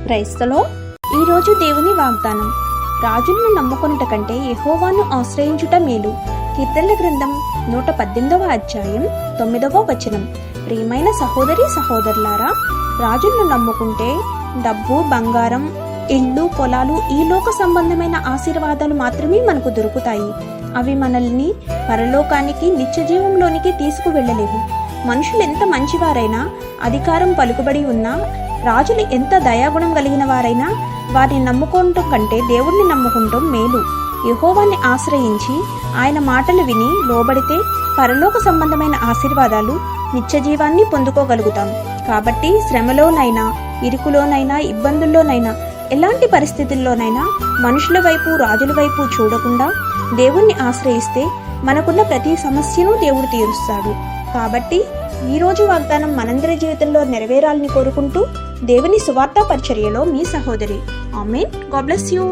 క్రైస్తలో ఈరోజు దేవుని వాగ్దానం. రాజులను నమ్ముకొనుట కంటే యెహోవాను ఆశ్రయించుట మేలు. కీర్తనల గ్రంథం 118వ అధ్యాయం 9వ వచనం. ప్రియమైన సహోదరి సహోదరులారా, రాజులను నమ్ముకుంటే డబ్బు, బంగారం, ఇళ్ళు, పొలాలు, ఈ లోక సంబంధమైన ఆశీర్వాదాలు మాత్రమే మనకు దొరుకుతాయి. అవి మనల్ని పరలోకానికి, నిత్య జీవంలోనికి తీసుకువెళ్ళలేవు. మనుషులు ఎంత మంచివారైనా, అధికారం పలుకుబడి ఉన్నా, రాజులు ఎంత దయాగుణం కలిగిన వారైనా వారిని నమ్ముకోవటం కంటే దేవుణ్ణి నమ్ముకుంటాం మేలు. యెహోవాని ఆశ్రయించి ఆయన మాటలు విని లోబడితే పరలోక సంబంధమైన ఆశీర్వాదాలు, నిత్య జీవాన్ని పొందుకోగలుగుతాం. కాబట్టి శ్రమలోనైనా, ఇరుకులోనైనా, ఇబ్బందుల్లోనైనా, ఎలాంటి పరిస్థితుల్లోనైనా మనుషుల వైపు, రాజుల వైపు చూడకుండా దేవుణ్ణి ఆశ్రయిస్తే మనకున్న ప్రతి సమస్యను దేవుడు తీరుస్తాడు. కాబట్టి ఈరోజు వాగ్దానం మనందరి జీవితంలో నెరవేరాలని కోరుకుంటూ దేవుని సువార్త పరిచర్యలో మీ సహోదరి. ఆమేన్. God bless you.